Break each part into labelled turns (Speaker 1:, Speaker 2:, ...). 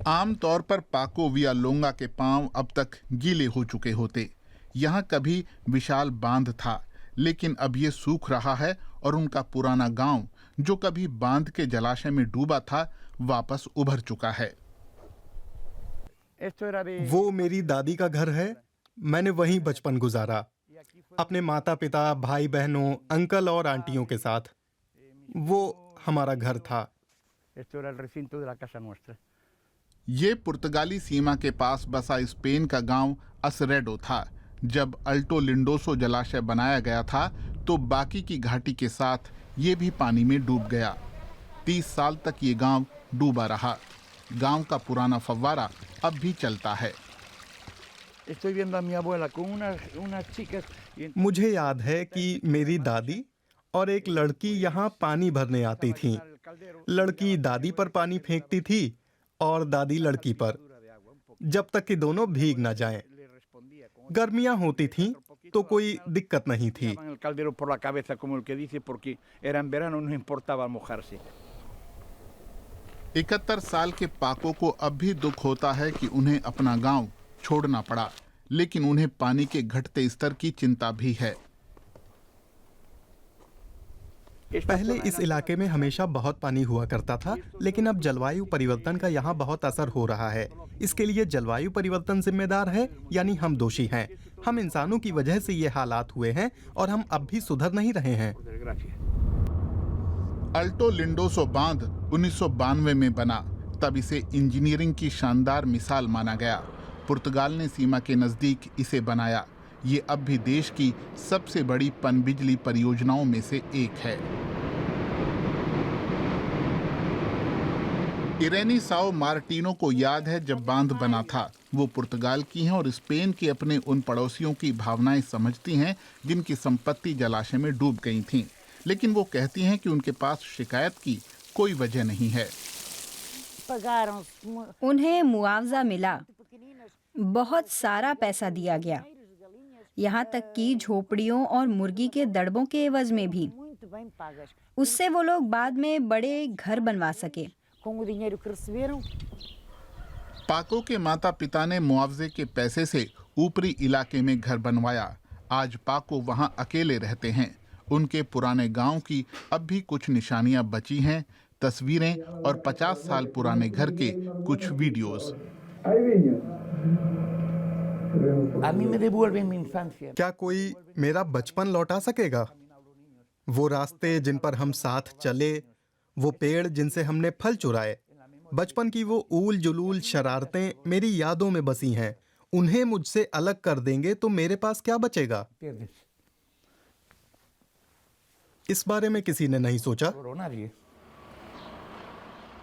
Speaker 1: आम तौर पर पाको वियालोंगा के पांव अब तक गीले हो चुके होते। यहाँ कभी विशाल बांध था, लेकिन अब ये सूख रहा है और उनका पुराना गांव, जो कभी बांध के जलाशय में डूबा था, वापस उभर चुका है।
Speaker 2: वो मेरी दादी का घर है। मैंने वहीं बचपन गुजारा, अपने माता पिता, भाई बहनों, अंकल और आंटियों के साथ। वो हमारा घर था।
Speaker 1: ये पुर्तगाली सीमा के पास बसा स्पेन का गांव असरेडो था। जब अल्टो लिंडोसो जलाशय बनाया गया था तो बाकी की घाटी के साथ ये भी पानी में डूब गया। 30 साल तक ये गांव डूबा रहा। गांव का पुराना फव्वारा अब भी चलता है।
Speaker 2: मुझे याद है कि मेरी दादी और एक लड़की यहाँ पानी भरने आती थी। लड़की दादी पर पानी फेंकती थी और दादी लड़की पर, जब तक कि दोनों भीग ना जाएं। गर्मियां होती थीं तो कोई दिक्कत नहीं थी।
Speaker 1: 71 साल के पाको को अब भी दुख होता है कि उन्हें अपना गांव छोड़ना पड़ा, लेकिन उन्हें पानी के घटते स्तर की चिंता भी है।
Speaker 2: पहले इस इलाके में हमेशा बहुत पानी हुआ करता था, लेकिन अब जलवायु परिवर्तन का यहाँ बहुत असर हो रहा है। इसके लिए जलवायु परिवर्तन जिम्मेदार है, यानी हम दोषी हैं। हम इंसानों की वजह से ये हालात हुए हैं और हम अब भी सुधर नहीं रहे हैं।
Speaker 1: अल्टो लिंडोसो बांध 1992 में बना, तब इसे इंजीनियरिंग की शानदार मिसाल माना गया। पुर्तगाल ने सीमा के नजदीक इसे बनाया। ये अब भी देश की सबसे बड़ी पनबिजली परियोजनाओं में से एक है। इरेनी साओ मार्टिनो को याद है जब बांध बना था। वो पुर्तगाल की हैं और स्पेन के अपने उन पड़ोसियों की भावनाएं समझती हैं जिनकी संपत्ति जलाशय में डूब गई थीं। लेकिन वो कहती हैं कि उनके पास शिकायत की कोई वजह नहीं है।
Speaker 3: उन्हें मुआवजा मिला, बहुत सारा पैसा दिया गया, यहाँ तक कि झोपड़ियों और मुर्गी के दड़बों के एवज में भी। उससे वो लोग बाद में बड़े घर बनवा सके।
Speaker 1: पाको के माता पिता ने मुआवजे के पैसे से ऊपरी इलाके में घर बनवाया। आज पाको वहाँ अकेले रहते हैं। उनके पुराने गांव की अब भी कुछ निशानियां बची हैं, तस्वीरें और 50 साल पुराने घर के कुछ वीडियोस।
Speaker 2: क्या कोई मेरा बचपन लौटा सकेगा? वो रास्ते जिन पर हम साथ चले, वो पेड़ जिनसे हमने फल चुराए, बचपन की वो ऊल जुलूल शरारतें मेरी यादों में बसी हैं। उन्हें मुझसे अलग कर देंगे तो मेरे पास क्या बचेगा? इस बारे में किसी ने नहीं सोचा।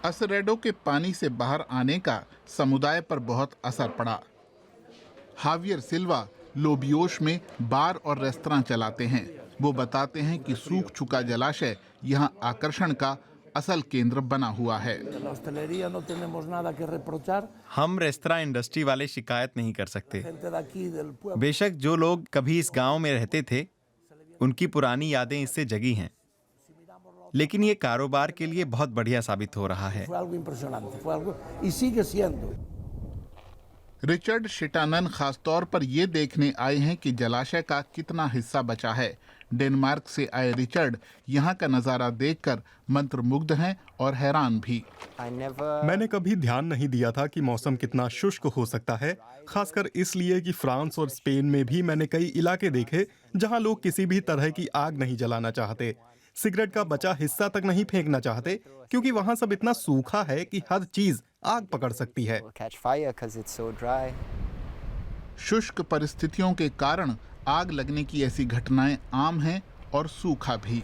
Speaker 1: असरेडो के पानी से बाहर आने का समुदाय पर बहुत असर पड़ा। हावियर सिल्वा लोबियोश में बार और रेस्तरां चलाते हैं। वो बताते हैं कि सूख चुका जलाशय यहाँ आकर्षण का असल केंद्र बना हुआ है।
Speaker 4: हम रेस्तरां इंडस्ट्री वाले शिकायत नहीं कर सकते। बेशक जो लोग कभी इस गांव में रहते थे, उनकी पुरानी यादें इससे जगी हैं, लेकिन ये कारोबार के लिए बहुत बढ़िया साबित हो रहा है।
Speaker 1: रिचर्ड शिटानन खासतौर पर ये देखने आए हैं कि जलाशय का कितना हिस्सा बचा है। डेनमार्क से आए रिचर्ड यहाँ का नज़ारा देखकर मंत्रमुग्ध हैं और हैरान भी।
Speaker 2: मैंने कभी ध्यान नहीं दिया था कि मौसम कितना शुष्क हो सकता है, खासकर इसलिए कि फ्रांस और स्पेन में भी मैंने कई इलाके देखे जहाँ लोग किसी भी तरह की आग नहीं जलाना चाहते, सिगरेट का बचा हिस्सा तक नहीं फेंकना चाहते, क्योंकि वहाँ सब इतना सूखा है कि हर चीज आग पकड़ सकती है।
Speaker 1: शुष्क परिस्थितियों के कारण आग लगने की ऐसी घटनाएं आम हैं और सूखा भी।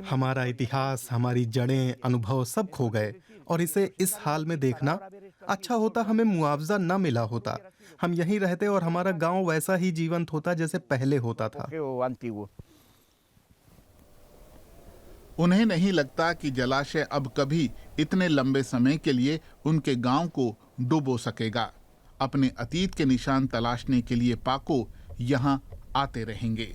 Speaker 2: हमारा इतिहास, हमारी जड़ें, अनुभव सब खो गए और इसे इस हाल में देखना, अच्छा होता हमें मुआवजा न मिला होता। हम यहीं रहते और हमारा गांव वैसा ही जीवंत होता जैसे पहले होता था।
Speaker 1: उन्हें नहीं लगता कि जलाशय अब कभी इतने लंबे समय के लिए उनके गांव को डुबो सकेगा। अपने अतीत के निशान तलाशने के लिए पाको यहाँ आते रहेंगे।